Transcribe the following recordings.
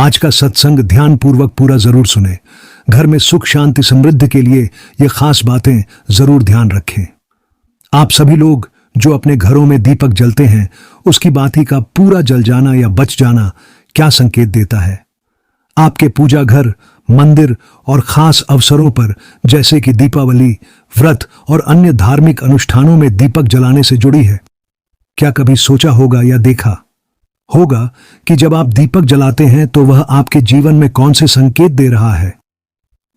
आज का सत्संग ध्यानपूर्वक पूरा जरूर सुने। घर में सुख शांति समृद्धि के लिए ये खास बातें जरूर ध्यान रखें। आप सभी लोग जो अपने घरों में दीपक जलते हैं, उसकी बाती का पूरा जल जाना या बच जाना क्या संकेत देता है? आपके पूजा घर, मंदिर और खास अवसरों पर जैसे कि दीपावली, व्रत और अन्य धार्मिक अनुष्ठानों में दीपक जलाने से जुड़ी है। क्या कभी सोचा होगा या देखा होगा कि जब आप दीपक जलाते हैं तो वह आपके जीवन में कौन से संकेत दे रहा है?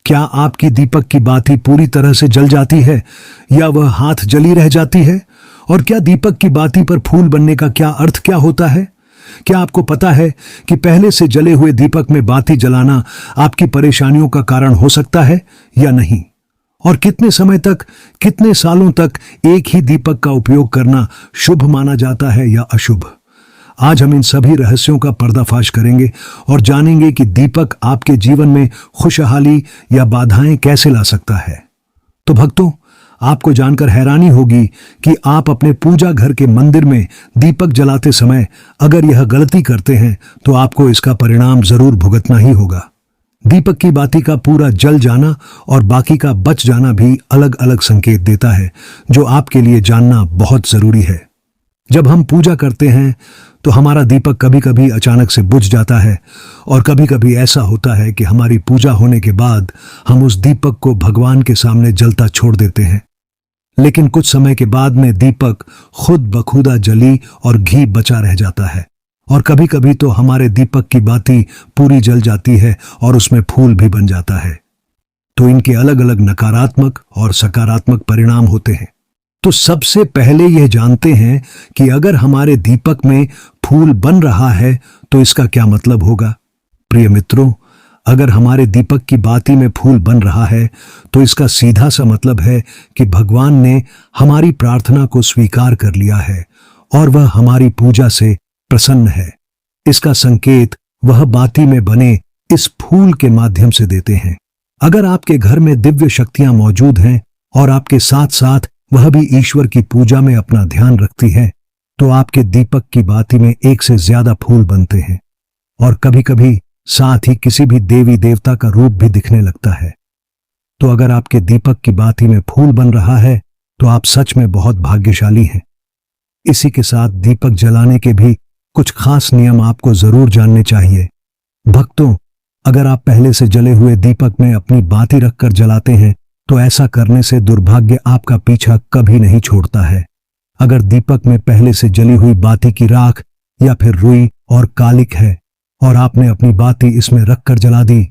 क्या आपकी दीपक की बाती पूरी तरह से जल जाती है या वह हाथ जली रह जाती है? और क्या दीपक की बाती पर फूल बनने का क्या अर्थ क्या होता है? क्या आपको पता है कि पहले से जले हुए दीपक में बाती जलाना आपकी परेशानियों का कारण हो सकता है या नहीं? और कितने समय तक, कितने सालों तक एक ही दीपक का उपयोग करना शुभ माना जाता है या अशुभ? आज हम इन सभी रहस्यों का पर्दाफाश करेंगे और जानेंगे कि दीपक आपके जीवन में खुशहाली या बाधाएं कैसे ला सकता है। तो भक्तों, आपको जानकर हैरानी होगी कि आप अपने पूजा घर के मंदिर में दीपक जलाते समय अगर यह गलती करते हैं तो आपको इसका परिणाम जरूर भुगतना ही होगा। दीपक की बाती का पूरा जल जाना और बाकी का बच जाना भी अलग अलग संकेत देता है, जो आपके लिए जानना बहुत जरूरी है। जब हम पूजा करते हैं तो हमारा दीपक कभी कभी अचानक से बुझ जाता है और कभी कभी ऐसा होता है कि हमारी पूजा होने के बाद हम उस दीपक को भगवान के सामने जलता छोड़ देते हैं। लेकिन कुछ समय के बाद में दीपक खुद बखुदा जली और घी बचा रह जाता है। और कभी कभी तो हमारे दीपक की बाती पूरी जल जाती है और उसमें फूल भी बन जाता है। तो इनके अलग अलग नकारात्मक और सकारात्मक परिणाम होते हैं। तो सबसे पहले यह जानते हैं कि अगर हमारे दीपक में फूल बन रहा है तो इसका क्या मतलब होगा। प्रिय मित्रों, अगर हमारे दीपक की बाती में फूल बन रहा है तो इसका सीधा सा मतलब है कि भगवान ने हमारी प्रार्थना को स्वीकार कर लिया है और वह हमारी पूजा से प्रसन्न है। इसका संकेत वह बाती में बने इस फूल के माध्यम से देते हैं। अगर आपके घर में दिव्य शक्तियां मौजूद हैं और आपके साथ साथ वह भी ईश्वर की पूजा में अपना ध्यान रखती है तो आपके दीपक की बाती में एक से ज्यादा फूल बनते हैं और कभी कभी साथ ही किसी भी देवी देवता का रूप भी दिखने लगता है। तो अगर आपके दीपक की बाती में फूल बन रहा है तो आप सच में बहुत भाग्यशाली हैं। इसी के साथ दीपक जलाने के भी कुछ खास नियम आपको जरूर जानने चाहिए। भक्तों, अगर आप पहले से जले हुए दीपक में अपनी बाती रखकर जलाते हैं तो ऐसा करने से दुर्भाग्य आपका पीछा कभी नहीं छोड़ता है। अगर दीपक में पहले से जली हुई बाती की राख या फिर रुई और कालिक है और आपने अपनी बाती इसमें रखकर जला दी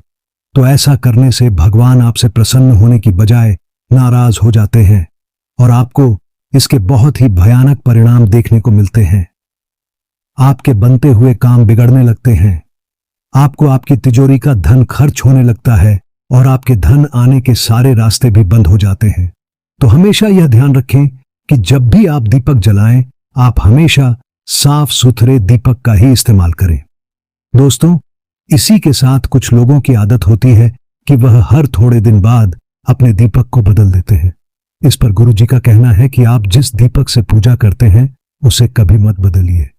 तो ऐसा करने से भगवान आपसे प्रसन्न होने की बजाय नाराज हो जाते हैं और आपको इसके बहुत ही भयानक परिणाम देखने को मिलते हैं। आपके बनते हुए काम बिगड़ने लगते हैं, आपको आपकी तिजोरी का धन खर्च होने लगता है और आपके धन आने के सारे रास्ते भी बंद हो जाते हैं। तो हमेशा यह ध्यान रखें कि जब भी आप दीपक जलाएं, आप हमेशा साफ सुथरे दीपक का ही इस्तेमाल करें। दोस्तों, इसी के साथ कुछ लोगों की आदत होती है कि वह हर थोड़े दिन बाद अपने दीपक को बदल देते हैं। इस पर गुरु जी का कहना है कि आप जिस दीपक से पूजा करते हैं उसे कभी मत बदलिए।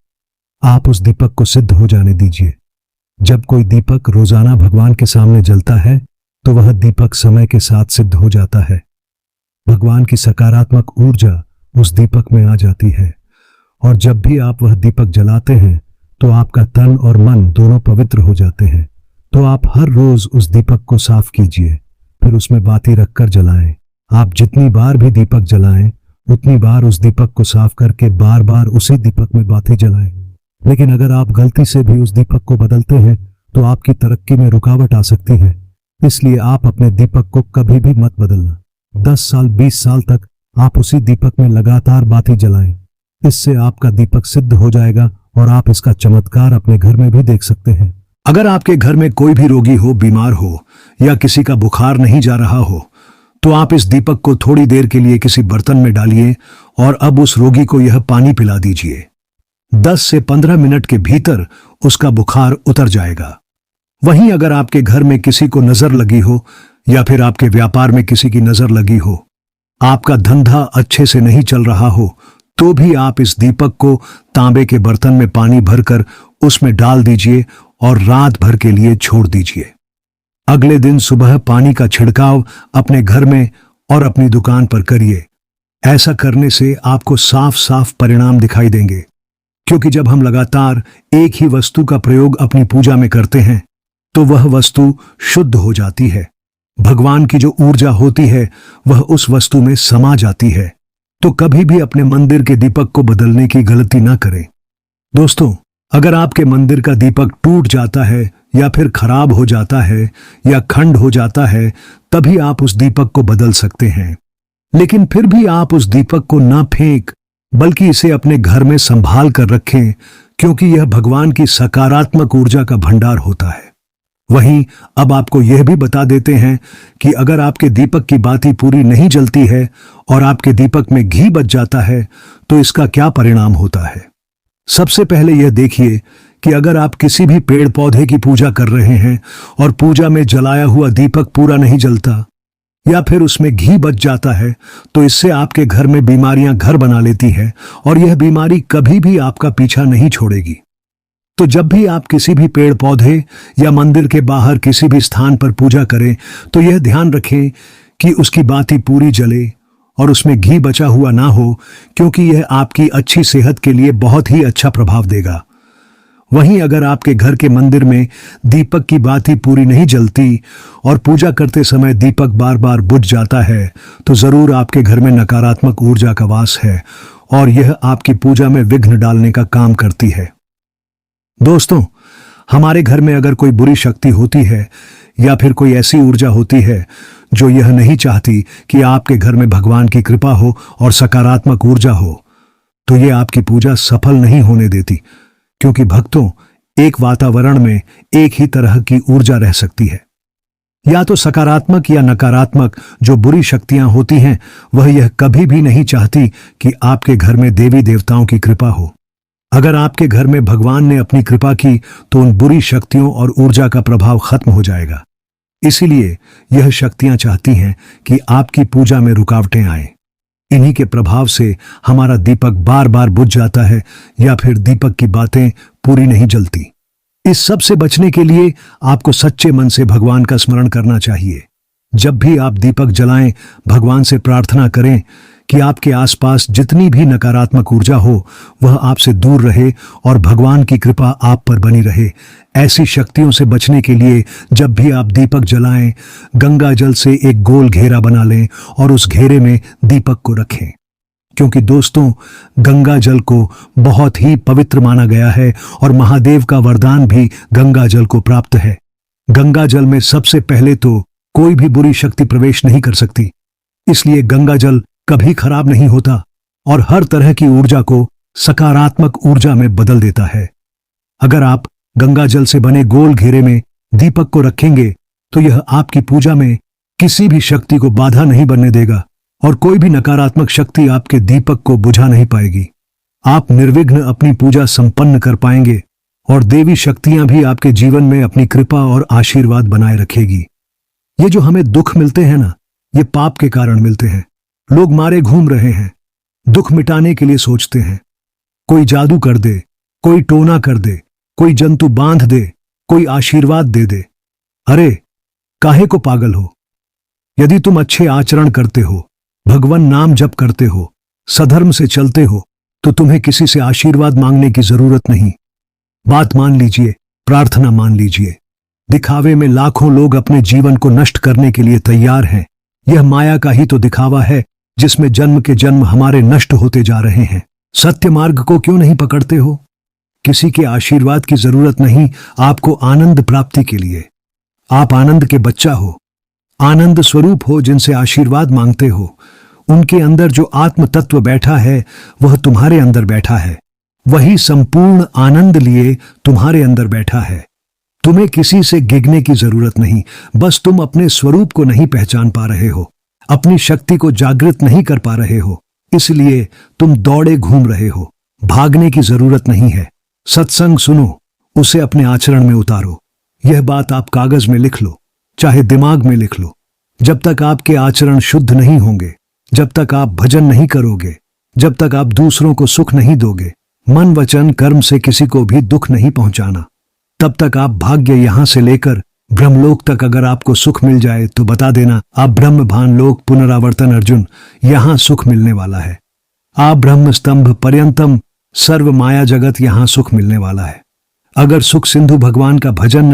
आप उस दीपक को सिद्ध हो जाने दीजिए। जब कोई दीपक रोजाना भगवान के सामने जलता है तो वह दीपक समय के साथ सिद्ध हो जाता है। भगवान की सकारात्मक ऊर्जा उस दीपक में आ जाती है और जब भी आप वह दीपक जलाते हैं तो आपका तन और मन दोनों पवित्र हो जाते हैं। तो आप हर रोज उस दीपक को साफ कीजिए, फिर उसमें बाती रखकर जलाएं। आप जितनी बार भी दीपक जलाएं उतनी बार उस दीपक को साफ करके बार बार उसी दीपक में बाती जलाएं। लेकिन अगर आप गलती से भी उस दीपक को बदलते हैं तो आपकी तरक्की में रुकावट आ सकती है। इसलिए आप अपने दीपक को कभी भी मत बदलना। 10 साल 20 साल तक आप उसी दीपक में लगातार बाती जलाएं। इससे आपका दीपक सिद्ध हो जाएगा और आप इसका चमत्कार अपने घर में भी देख सकते हैं। अगर आपके घर में कोई भी रोगी हो, बीमार हो या किसी का बुखार नहीं जा रहा हो तो आप इस दीपक को थोड़ी देर के लिए किसी बर्तन में डालिए और अब उस रोगी को यह पानी पिला दीजिए। 10 से 15 मिनट के भीतर उसका बुखार उतर जाएगा। वहीं अगर आपके घर में किसी को नजर लगी हो या फिर आपके व्यापार में किसी की नजर लगी हो, आपका धंधा अच्छे से नहीं चल रहा हो, तो भी आप इस दीपक को तांबे के बर्तन में पानी भरकर उसमें डाल दीजिए और रात भर के लिए छोड़ दीजिए। अगले दिन सुबह पानी का छिड़काव अपने घर में और अपनी दुकान पर करिए। ऐसा करने से आपको साफ साफ परिणाम दिखाई देंगे, क्योंकि जब हम लगातार एक ही वस्तु का प्रयोग अपनी पूजा में करते हैं तो वह वस्तु शुद्ध हो जाती है। भगवान की जो ऊर्जा होती है वह उस वस्तु में समा जाती है। तो कभी भी अपने मंदिर के दीपक को बदलने की गलती ना करें। दोस्तों, अगर आपके मंदिर का दीपक टूट जाता है या फिर खराब हो जाता है या खंड हो जाता है, तभी आप उस दीपक को बदल सकते हैं। लेकिन फिर भी आप उस दीपक को ना फेंक, बल्कि इसे अपने घर में संभाल कर रखें, क्योंकि यह भगवान की सकारात्मक ऊर्जा का भंडार होता है। वहीं अब आपको यह भी बता देते हैं कि अगर आपके दीपक की बाती पूरी नहीं जलती है और आपके दीपक में घी बच जाता है तो इसका क्या परिणाम होता है। सबसे पहले यह देखिए कि अगर आप किसी भी पेड़ पौधे की पूजा कर रहे हैं और पूजा में जलाया हुआ दीपक पूरा नहीं जलता या फिर उसमें घी बच जाता है, तो इससे आपके घर में बीमारियां घर बना लेती हैं और यह बीमारी कभी भी आपका पीछा नहीं छोड़ेगी। तो जब भी आप किसी भी पेड़ पौधे या मंदिर के बाहर किसी भी स्थान पर पूजा करें तो यह ध्यान रखें कि उसकी बाती पूरी जले और उसमें घी बचा हुआ ना हो, क्योंकि यह आपकी अच्छी सेहत के लिए बहुत ही अच्छा प्रभाव देगा। वहीं अगर आपके घर के मंदिर में दीपक की बाती पूरी नहीं जलती और पूजा करते समय दीपक बार बार बुझ जाता है, तो जरूर आपके घर में नकारात्मक ऊर्जा का वास है और यह आपकी पूजा में विघ्न डालने का काम करती है। दोस्तों, हमारे घर में अगर कोई बुरी शक्ति होती है या फिर कोई ऐसी ऊर्जा होती है जो यह नहीं चाहती कि आपके घर में भगवान की कृपा हो और सकारात्मक ऊर्जा हो, तो यह आपकी पूजा सफल नहीं होने देती। क्योंकि भक्तों, एक वातावरण में एक ही तरह की ऊर्जा रह सकती है। या तो सकारात्मक या नकारात्मक जो बुरी शक्तियां होती हैं, वह यह कभी भी नहीं चाहती कि आपके घर में देवी देवताओं की कृपा हो। अगर आपके घर में भगवान ने अपनी कृपा की तो उन बुरी शक्तियों और ऊर्जा का प्रभाव खत्म हो जाएगा। इसीलिए यह शक्तियां चाहती हैं कि आपकी पूजा में रुकावटें आए। इन्हीं के प्रभाव से हमारा दीपक बार बार बुझ जाता है या फिर दीपक की बातें पूरी नहीं जलती। इस सब से बचने के लिए आपको सच्चे मन से भगवान का स्मरण करना चाहिए। जब भी आप दीपक जलाएं, भगवान से प्रार्थना करें कि आपके आसपास जितनी भी नकारात्मक ऊर्जा हो वह आपसे दूर रहे और भगवान की कृपा आप पर बनी रहे। ऐसी शक्तियों से बचने के लिए जब भी आप दीपक जलाएं, गंगा जल से एक गोल घेरा बना लें और उस घेरे में दीपक को रखें। क्योंकि दोस्तों, गंगा जल को बहुत ही पवित्र माना गया है और महादेव का वरदान भी गंगा जल को प्राप्त है। गंगा जल में सबसे पहले तो कोई भी बुरी शक्ति प्रवेश नहीं कर सकती, इसलिए गंगा जल कभी खराब नहीं होता और हर तरह की ऊर्जा को सकारात्मक ऊर्जा में बदल देता है। अगर आप गंगा जल से बने गोल घेरे में दीपक को रखेंगे तो यह आपकी पूजा में किसी भी शक्ति को बाधा नहीं बनने देगा और कोई भी नकारात्मक शक्ति आपके दीपक को बुझा नहीं पाएगी। आप निर्विघ्न अपनी पूजा संपन्न कर पाएंगे और देवी शक्तियां भी आपके जीवन में अपनी कृपा और आशीर्वाद बनाए रखेगी। ये जो हमें दुख मिलते हैं ना, ये पाप के कारण मिलते हैं। लोग मारे घूम रहे हैं, दुख मिटाने के लिए सोचते हैं। कोई जादू कर दे, कोई टोना कर दे, कोई जंतु बांध दे, कोई आशीर्वाद दे दे। अरे काहे को पागल हो? यदि तुम अच्छे आचरण करते हो, भगवान नाम जप करते हो, सधर्म से चलते हो, तो तुम्हें किसी से आशीर्वाद मांगने की जरूरत नहीं। बात मान लीजिए, प्रार्थना मान लीजिए। दिखावे में लाखों लोग अपने जीवन को नष्ट करने के लिए तैयार हैं। यह माया का ही तो दिखावा है जिसमें जन्म के जन्म हमारे नष्ट होते जा रहे हैं। सत्य मार्ग को क्यों नहीं पकड़ते हो? किसी के आशीर्वाद की जरूरत नहीं आपको आनंद प्राप्ति के लिए। आप आनंद के बच्चा हो, आनंद स्वरूप हो। जिनसे आशीर्वाद मांगते हो उनके अंदर जो आत्म तत्व बैठा है वह तुम्हारे अंदर बैठा है। वही संपूर्ण आनंद लिए तुम्हारे अंदर बैठा है। तुम्हें किसी से गिगने की जरूरत नहीं, बस तुम अपने स्वरूप को नहीं पहचान पा रहे हो, अपनी शक्ति को जागृत नहीं कर पा रहे हो, इसलिए तुम दौड़े घूम रहे हो। भागने की जरूरत नहीं है। सत्संग सुनो, उसे अपने आचरण में उतारो। यह बात आप कागज में लिख लो, चाहे दिमाग में लिख लो। जब तक आपके आचरण शुद्ध नहीं होंगे, जब तक आप भजन नहीं करोगे, जब तक आप दूसरों को सुख नहीं दोगे, मन वचन कर्म से किसी को भी दुख नहीं पहुंचाना, तब तक आप भाग्य यहां से लेकर ब्रह्मलोक तक अगर आपको सुख मिल जाए तो बता देना आप ब्रह्म भान लोक पुनरावर्तन अर्जुन यहां सुख मिलने वाला है। आप ब्रह्म स्तंभ पर्यंतम सर्व माया जगत यहां सुख मिलने वाला है। अगर सुख सिंधु भगवान का भजन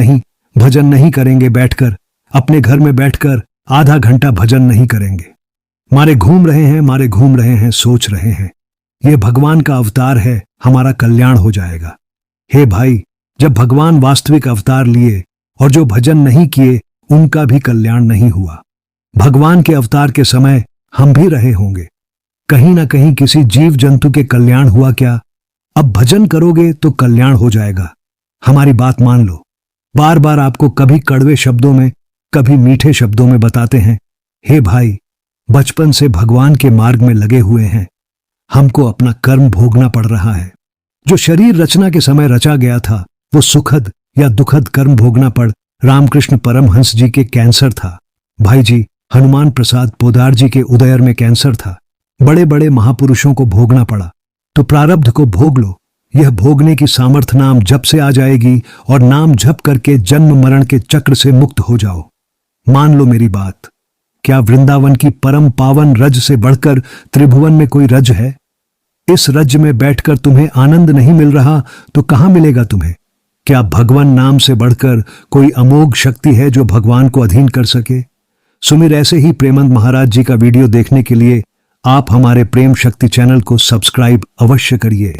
नहीं करेंगे, बैठकर अपने घर में बैठकर आधा घंटा भजन नहीं करेंगे, मारे घूम रहे हैं, सोच रहे हैं ये भगवान का अवतार है, हमारा कल्याण हो जाएगा। हे भाई, जब भगवान वास्तविक अवतार लिए और जो भजन नहीं किए उनका भी कल्याण नहीं हुआ। भगवान के अवतार के समय हम भी रहे होंगे, कहीं ना कहीं किसी जीव जंतु के कल्याण हुआ क्या? अब भजन करोगे तो कल्याण हो जाएगा, हमारी बात मान लो। बार बार आपको कभी कड़वे शब्दों में कभी मीठे शब्दों में बताते हैं, हे भाई, बचपन से भगवान के मार्ग में लगे हुए हैं, हमको अपना कर्म भोगना पड़ रहा है। जो शरीर रचना के समय रचा गया था वो सुखद या दुखद कर्म भोगना पड़ रामकृष्ण परमहंस जी के कैंसर था, भाई जी हनुमान प्रसाद पोदार जी के उदयर में कैंसर था, बड़े बड़े महापुरुषों को भोगना पड़ा। तो प्रारब्ध को भोग लो, यह भोगने की सामर्थ नाम जप से आ जाएगी और नाम जप करके जन्म मरण के चक्र से मुक्त हो जाओ। मान लो मेरी बात, क्या वृंदावन की परम पावन रज से बढ़कर त्रिभुवन में कोई रज है? इस रज में बैठकर तुम्हें आनंद नहीं मिल रहा तो कहां मिलेगा तुम्हें? क्या भगवान नाम से बढ़कर कोई अमोघ शक्ति है जो भगवान को अधीन कर सके? सुमिर ऐसे ही प्रेमंद महाराज जी का वीडियो देखने के लिए आप हमारे प्रेम शक्ति चैनल को सब्सक्राइब अवश्य करिए।